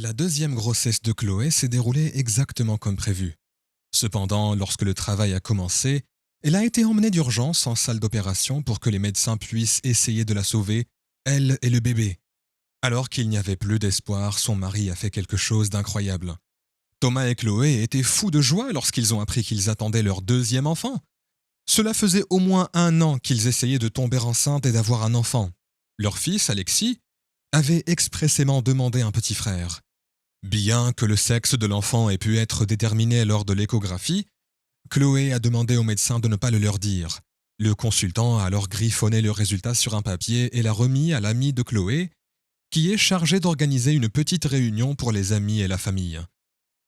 La deuxième grossesse de Chloé s'est déroulée exactement comme prévu. Cependant, lorsque le travail a commencé, elle a été emmenée d'urgence en salle d'opération pour que les médecins puissent essayer de la sauver, elle et le bébé. Alors qu'il n'y avait plus d'espoir, son mari a fait quelque chose d'incroyable. Thomas et Chloé étaient fous de joie lorsqu'ils ont appris qu'ils attendaient leur deuxième enfant. Cela faisait au moins 1 an qu'ils essayaient de tomber enceinte et d'avoir un enfant. Leur fils, Alexis, avait expressément demandé un petit frère. Bien que le sexe de l'enfant ait pu être déterminé lors de l'échographie, Chloé a demandé au médecin de ne pas le leur dire. Le consultant a alors griffonné le résultat sur un papier et l'a remis à l'ami de Chloé, qui est chargé d'organiser une petite réunion pour les amis et la famille.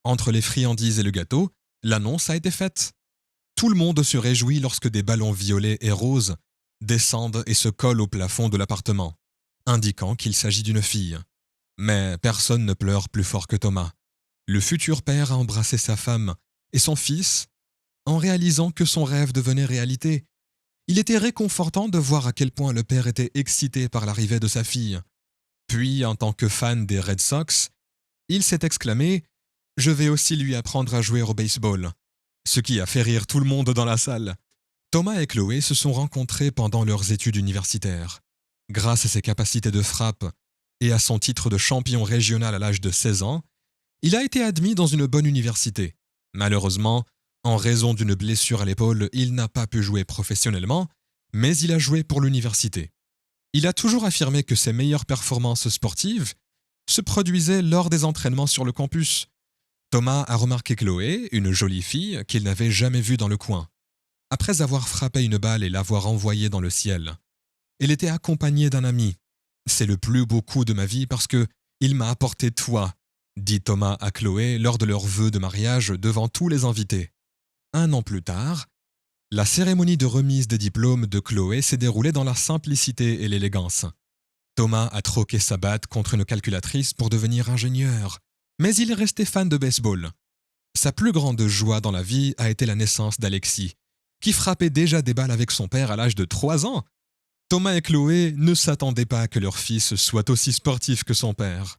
Entre les friandises et le gâteau, l'annonce a été faite. Tout le monde se réjouit lorsque des ballons violets et roses descendent et se collent au plafond de l'appartement, indiquant qu'il s'agit d'une fille. Mais personne ne pleure plus fort que Thomas. Le futur père a embrassé sa femme et son fils en réalisant que son rêve devenait réalité. Il était réconfortant de voir à quel point le père était excité par l'arrivée de sa fille. Puis, en tant que fan des Red Sox, il s'est exclamé « Je vais aussi lui apprendre à jouer au baseball », ce qui a fait rire tout le monde dans la salle. Thomas et Chloé se sont rencontrés pendant leurs études universitaires. Grâce à ses capacités de frappe et à son titre de champion régional à l'âge de 16 ans, il a été admis dans une bonne université. Malheureusement, en raison d'une blessure à l'épaule, il n'a pas pu jouer professionnellement, mais il a joué pour l'université. Il a toujours affirmé que ses meilleures performances sportives se produisaient lors des entraînements sur le campus. Thomas a remarqué Chloé, une jolie fille qu'il n'avait jamais vue dans le coin. Après avoir frappé une balle et l'avoir envoyée dans le ciel, elle était accompagnée d'un ami. « C'est le plus beau coup de ma vie parce que il m'a apporté toi », dit Thomas à Chloé lors de leur vœu de mariage devant tous les invités. 1 an plus tard, la cérémonie de remise des diplômes de Chloé s'est déroulée dans la simplicité et l'élégance. Thomas a troqué sa batte contre une calculatrice pour devenir ingénieur, mais il est resté fan de baseball. Sa plus grande joie dans la vie a été la naissance d'Alexis, qui frappait déjà des balles avec son père à l'âge de 3 ans. Thomas et Chloé ne s'attendaient pas à que leur fils soit aussi sportif que son père.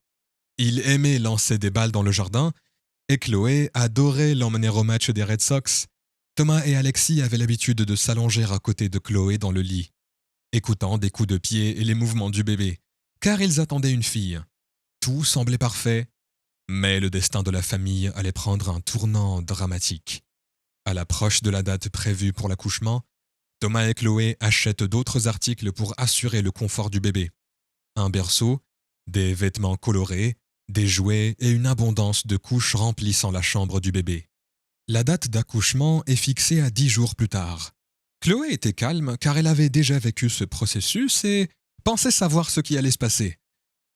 Il aimait lancer des balles dans le jardin et Chloé adorait l'emmener au match des Red Sox. Thomas et Alexis avaient l'habitude de s'allonger à côté de Chloé dans le lit, écoutant des coups de pied et les mouvements du bébé, car ils attendaient une fille. Tout semblait parfait, mais le destin de la famille allait prendre un tournant dramatique. À l'approche de la date prévue pour l'accouchement, Thomas et Chloé achètent d'autres articles pour assurer le confort du bébé. Un berceau, des vêtements colorés, des jouets et une abondance de couches remplissant la chambre du bébé. La date d'accouchement est fixée à 10 jours plus tard. Chloé était calme car elle avait déjà vécu ce processus et pensait savoir ce qui allait se passer.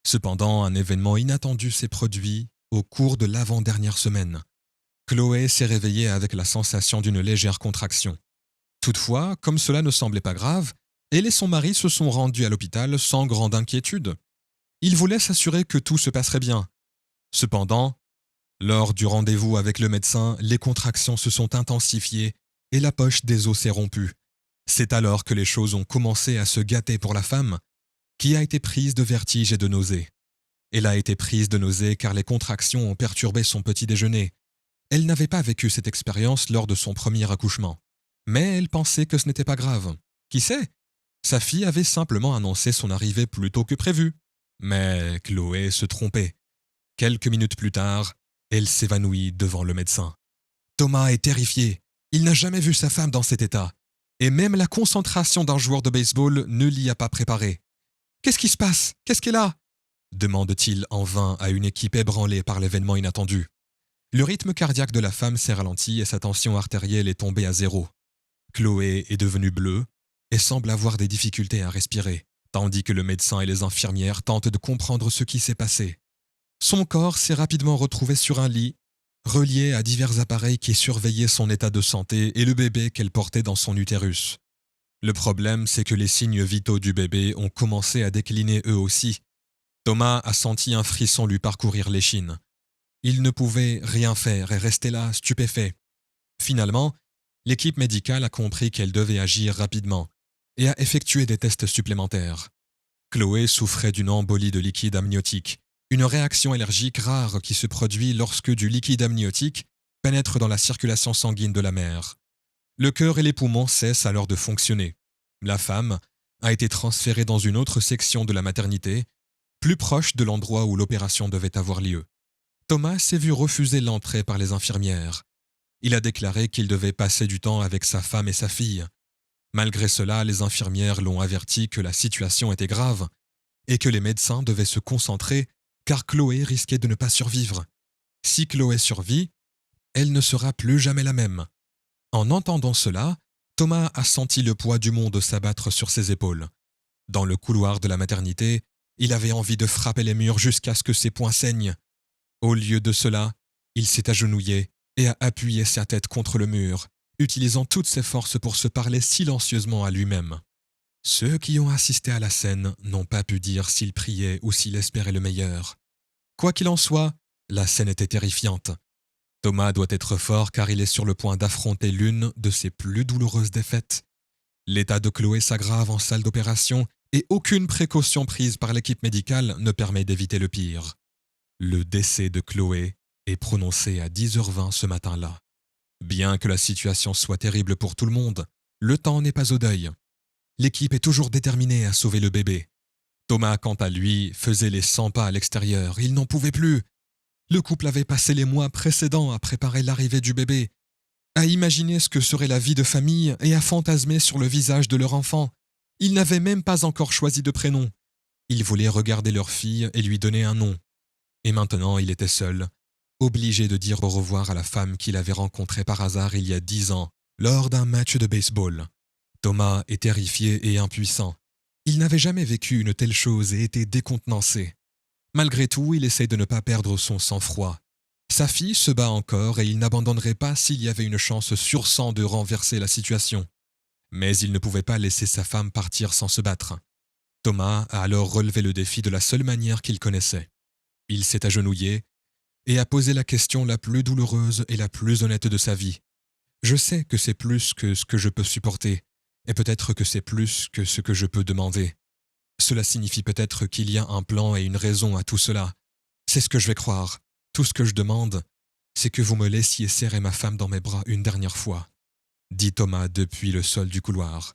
Cependant, un événement inattendu s'est produit au cours de l'avant-dernière semaine. Chloé s'est réveillée avec la sensation d'une légère contraction. Toutefois, comme cela ne semblait pas grave, elle et son mari se sont rendus à l'hôpital sans grande inquiétude. Ils voulaient s'assurer que tout se passerait bien. Cependant, lors du rendez-vous avec le médecin, les contractions se sont intensifiées et la poche des os s'est rompue. C'est alors que les choses ont commencé à se gâter pour la femme, qui a été prise de vertige et de nausées. Elle a été prise de nausées car les contractions ont perturbé son petit déjeuner. Elle n'avait pas vécu cette expérience lors de son premier accouchement. Mais elle pensait que ce n'était pas grave. Qui sait? Sa fille avait simplement annoncé son arrivée plus tôt que prévu. Mais Chloé se trompait. Quelques minutes plus tard, elle s'évanouit devant le médecin. Thomas est terrifié. Il n'a jamais vu sa femme dans cet état. Et même la concentration d'un joueur de baseball ne l'y a pas préparé. « Qu'est-ce qui se passe? Qu'est-ce qu'elle a ?» demande-t-il en vain à une équipe ébranlée par l'événement inattendu. Le rythme cardiaque de la femme s'est ralenti et sa tension artérielle est tombée à 0. Chloé est devenue bleue et semble avoir des difficultés à respirer, tandis que le médecin et les infirmières tentent de comprendre ce qui s'est passé. Son corps s'est rapidement retrouvé sur un lit, relié à divers appareils qui surveillaient son état de santé et le bébé qu'elle portait dans son utérus. Le problème, c'est que les signes vitaux du bébé ont commencé à décliner eux aussi. Thomas a senti un frisson lui parcourir l'échine. Il ne pouvait rien faire et restait là, stupéfait. Finalement, l'équipe médicale a compris qu'elle devait agir rapidement et a effectué des tests supplémentaires. Chloé souffrait d'une embolie de liquide amniotique une réaction allergique rare qui se produit lorsque du liquide amniotique pénètre dans la circulation sanguine de la mère. Le cœur et les poumons cessent alors de fonctionner. La femme a été transférée dans une autre section de la maternité, plus proche de l'endroit où l'opération devait avoir lieu. Thomas s'est vu refuser l'entrée par les infirmières. Il a déclaré qu'il devait passer du temps avec sa femme et sa fille. Malgré cela, les infirmières l'ont averti que la situation était grave et que les médecins devaient se concentrer car Chloé risquait de ne pas survivre. Si Chloé survit, elle ne sera plus jamais la même. En entendant cela, Thomas a senti le poids du monde s'abattre sur ses épaules. Dans le couloir de la maternité, il avait envie de frapper les murs jusqu'à ce que ses poings saignent. Au lieu de cela, il s'est agenouillé et a appuyé sa tête contre le mur, utilisant toutes ses forces pour se parler silencieusement à lui-même. Ceux qui ont assisté à la scène n'ont pas pu dire s'il priait ou s'il espérait le meilleur. Quoi qu'il en soit, la scène était terrifiante. Thomas doit être fort car il est sur le point d'affronter l'une de ses plus douloureuses défaites. L'état de Chloé s'aggrave en salle d'opération et aucune précaution prise par l'équipe médicale ne permet d'éviter le pire. Le décès de Chloé est prononcé à 10h20 ce matin-là. Bien que la situation soit terrible pour tout le monde, le temps n'est pas au deuil. L'équipe est toujours déterminée à sauver le bébé. Thomas, quant à lui, faisait les 100 pas à l'extérieur. Il n'en pouvait plus. Le couple avait passé les mois précédents à préparer l'arrivée du bébé, à imaginer ce que serait la vie de famille et à fantasmer sur le visage de leur enfant. Ils n'avaient même pas encore choisi de prénom. Ils voulaient regarder leur fille et lui donner un nom. Et maintenant, il était seul, obligé de dire au revoir à la femme qu'il avait rencontrée par hasard il y a 10 ans, lors d'un match de baseball. Thomas est terrifié et impuissant. Il n'avait jamais vécu une telle chose et était décontenancé. Malgré tout, il essaie de ne pas perdre son sang-froid. Sa fille se bat encore et il n'abandonnerait pas s'il y avait une chance sur 100 de renverser la situation. Mais il ne pouvait pas laisser sa femme partir sans se battre. Thomas a alors relevé le défi de la seule manière qu'il connaissait. Il s'est agenouillé et a posé la question la plus douloureuse et la plus honnête de sa vie. Je sais que c'est plus que ce que je peux supporter, et peut-être que c'est plus que ce que je peux demander. Cela signifie peut-être qu'il y a un plan et une raison à tout cela. C'est ce que je vais croire. Tout ce que je demande, c'est que vous me laissiez serrer ma femme dans mes bras une dernière fois, dit Thomas depuis le sol du couloir.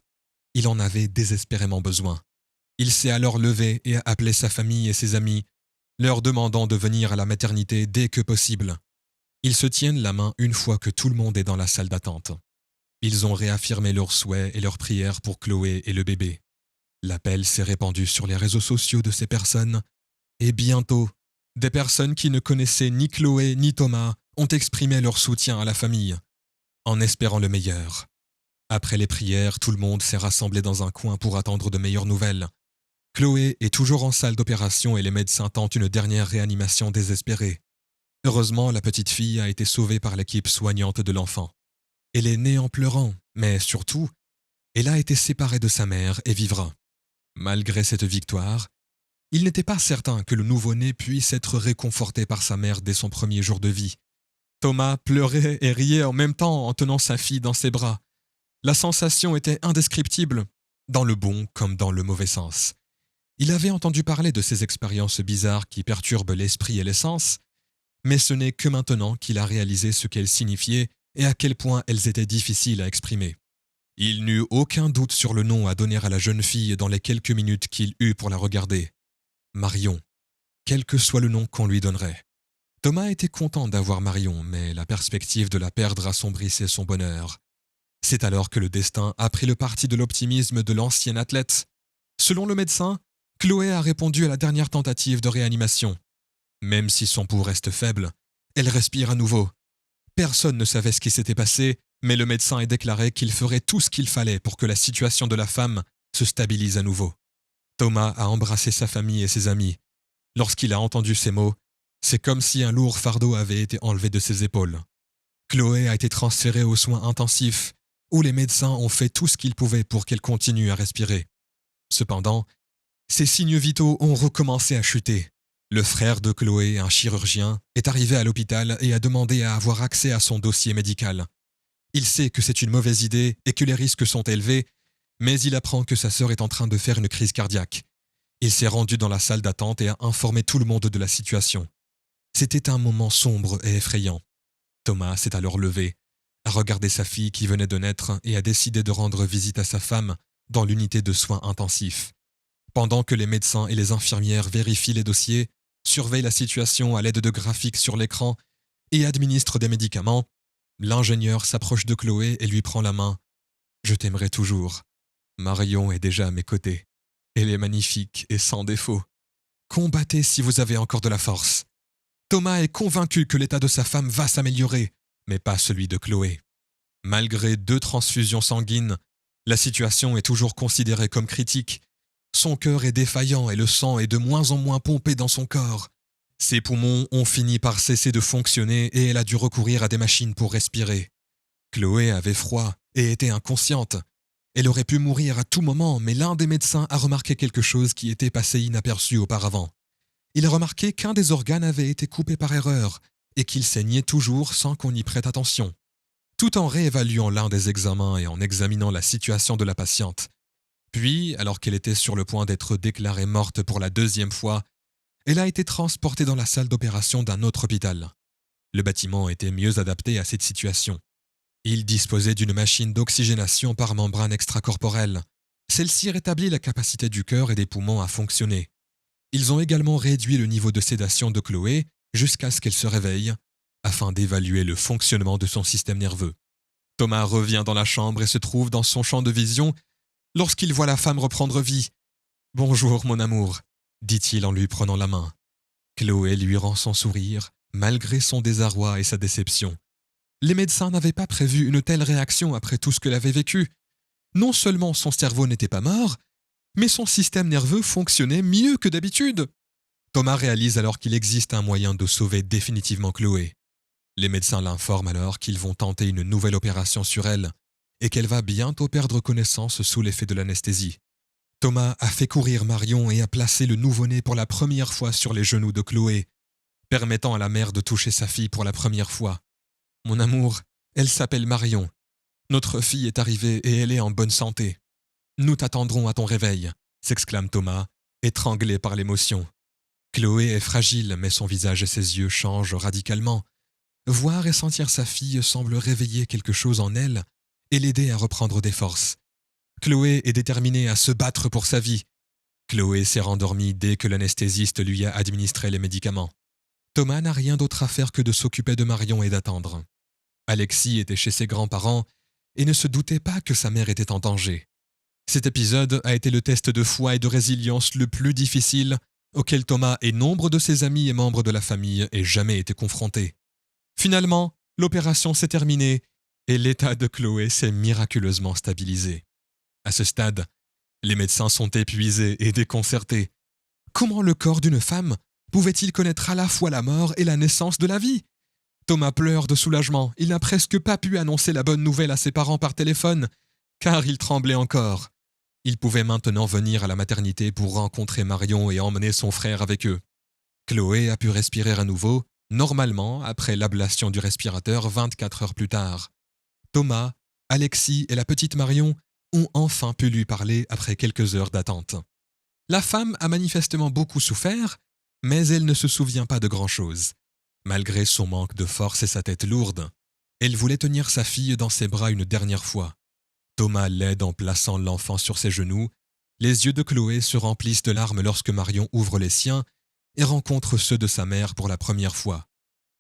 Il en avait désespérément besoin. Il s'est alors levé et a appelé sa famille et ses amis, leur demandant de venir à la maternité dès que possible. Ils se tiennent la main une fois que tout le monde est dans la salle d'attente. Ils ont réaffirmé leurs souhaits et leurs prières pour Chloé et le bébé. L'appel s'est répandu sur les réseaux sociaux de ces personnes, et bientôt, des personnes qui ne connaissaient ni Chloé ni Thomas ont exprimé leur soutien à la famille, en espérant le meilleur. Après les prières, tout le monde s'est rassemblé dans un coin pour attendre de meilleures nouvelles. Chloé est toujours en salle d'opération et les médecins tentent une dernière réanimation désespérée. Heureusement, la petite fille a été sauvée par l'équipe soignante de l'enfant. Elle est née en pleurant, mais surtout, elle a été séparée de sa mère et vivra. Malgré cette victoire, il n'était pas certain que le nouveau-né puisse être réconforté par sa mère dès son premier jour de vie. Thomas pleurait et riait en même temps en tenant sa fille dans ses bras. La sensation était indescriptible, dans le bon comme dans le mauvais sens. Il avait entendu parler de ces expériences bizarres qui perturbent l'esprit et les sens, mais ce n'est que maintenant qu'il a réalisé ce qu'elles signifiaient et à quel point elles étaient difficiles à exprimer. Il n'eut aucun doute sur le nom à donner à la jeune fille dans les quelques minutes qu'il eut pour la regarder. Marion, quel que soit le nom qu'on lui donnerait. Thomas était content d'avoir Marion, mais la perspective de la perdre assombrissait son bonheur. C'est alors que le destin a pris le parti de l'optimisme de l'ancien athlète. Selon le médecin, Chloé a répondu à la dernière tentative de réanimation. Même si son pouls reste faible, elle respire à nouveau. Personne ne savait ce qui s'était passé, mais le médecin a déclaré qu'il ferait tout ce qu'il fallait pour que la situation de la femme se stabilise à nouveau. Thomas a embrassé sa famille et ses amis. Lorsqu'il a entendu ces mots, c'est comme si un lourd fardeau avait été enlevé de ses épaules. Chloé a été transférée aux soins intensifs, où les médecins ont fait tout ce qu'ils pouvaient pour qu'elle continue à respirer. Cependant, ses signes vitaux ont recommencé à chuter. Le frère de Chloé, un chirurgien, est arrivé à l'hôpital et a demandé à avoir accès à son dossier médical. Il sait que c'est une mauvaise idée et que les risques sont élevés, mais il apprend que sa sœur est en train de faire une crise cardiaque. Il s'est rendu dans la salle d'attente et a informé tout le monde de la situation. C'était un moment sombre et effrayant. Thomas s'est alors levé, a regardé sa fille qui venait de naître et a décidé de rendre visite à sa femme dans l'unité de soins intensifs. Pendant que les médecins et les infirmières vérifient les dossiers, surveillent la situation à l'aide de graphiques sur l'écran et administrent des médicaments, l'ingénieur s'approche de Chloé et lui prend la main. « Je t'aimerai toujours. Marion est déjà à mes côtés. Elle est magnifique et sans défaut. Combattez si vous avez encore de la force. » Thomas est convaincu que l'état de sa femme va s'améliorer, mais pas celui de Chloé. Malgré 2 transfusions sanguines, la situation est toujours considérée comme critique. Son cœur est défaillant et le sang est de moins en moins pompé dans son corps. Ses poumons ont fini par cesser de fonctionner et elle a dû recourir à des machines pour respirer. Chloé avait froid et était inconsciente. Elle aurait pu mourir à tout moment, mais l'un des médecins a remarqué quelque chose qui était passé inaperçu auparavant. Il a remarqué qu'un des organes avait été coupé par erreur et qu'il saignait toujours sans qu'on y prête attention. Tout en réévaluant l'un des examens et en examinant la situation de la patiente. Puis, alors qu'elle était sur le point d'être déclarée morte pour la 2e fois, elle a été transportée dans la salle d'opération d'un autre hôpital. Le bâtiment était mieux adapté à cette situation. Il disposait d'une machine d'oxygénation par membrane extracorporelle. Celle-ci rétablit la capacité du cœur et des poumons à fonctionner. Ils ont également réduit le niveau de sédation de Chloé jusqu'à ce qu'elle se réveille, afin d'évaluer le fonctionnement de son système nerveux. Thomas revient dans la chambre et se trouve dans son champ de vision lorsqu'il voit la femme reprendre vie. « Bonjour, mon amour », dit-il en lui prenant la main. Chloé lui rend son sourire, malgré son désarroi et sa déception. Les médecins n'avaient pas prévu une telle réaction après tout ce qu'elle avait vécu. Non seulement son cerveau n'était pas mort, mais son système nerveux fonctionnait mieux que d'habitude. Thomas réalise alors qu'il existe un moyen de sauver définitivement Chloé. Les médecins l'informent alors qu'ils vont tenter une nouvelle opération sur elle et qu'elle va bientôt perdre connaissance sous l'effet de l'anesthésie. Thomas a fait courir Marion et a placé le nouveau-né pour la première fois sur les genoux de Chloé, permettant à la mère de toucher sa fille pour la première fois. « Mon amour, elle s'appelle Marion. Notre fille est arrivée et elle est en bonne santé. Nous t'attendrons à ton réveil », s'exclame Thomas, étranglé par l'émotion. Chloé est fragile, mais son visage et ses yeux changent radicalement. Voir et sentir sa fille semble réveiller quelque chose en elle et l'aider à reprendre des forces. Chloé est déterminée à se battre pour sa vie. Chloé s'est rendormie dès que l'anesthésiste lui a administré les médicaments. Thomas n'a rien d'autre à faire que de s'occuper de Marion et d'attendre. Alexis était chez ses grands-parents et ne se doutait pas que sa mère était en danger. Cet épisode a été le test de foi et de résilience le plus difficile auquel Thomas et nombre de ses amis et membres de la famille aient jamais été confrontés. Finalement, l'opération s'est terminée et l'état de Chloé s'est miraculeusement stabilisé. À ce stade, les médecins sont épuisés et déconcertés. Comment le corps d'une femme pouvait-il connaître à la fois la mort et la naissance de la vie ? Thomas pleure de soulagement. Il n'a presque pas pu annoncer la bonne nouvelle à ses parents par téléphone, car il tremblait encore. Il pouvait maintenant venir à la maternité pour rencontrer Marion et emmener son frère avec eux. Chloé a pu respirer à nouveau, normalement après l'ablation du respirateur 24 heures plus tard. Thomas, Alexis et la petite Marion ont enfin pu lui parler après quelques heures d'attente. La femme a manifestement beaucoup souffert, mais elle ne se souvient pas de grand-chose. Malgré son manque de force et sa tête lourde, elle voulait tenir sa fille dans ses bras une dernière fois. Thomas l'aide en plaçant l'enfant sur ses genoux. Les yeux de Chloé se remplissent de larmes lorsque Marion ouvre les siens et rencontre ceux de sa mère pour la première fois.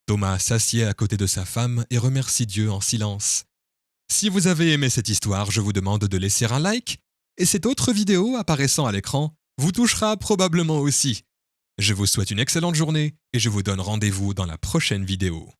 Thomas s'assied à côté de sa femme et remercie Dieu en silence. Si vous avez aimé cette histoire, je vous demande de laisser un like, et cette autre vidéo apparaissant à l'écran vous touchera probablement aussi. Je vous souhaite une excellente journée et je vous donne rendez-vous dans la prochaine vidéo.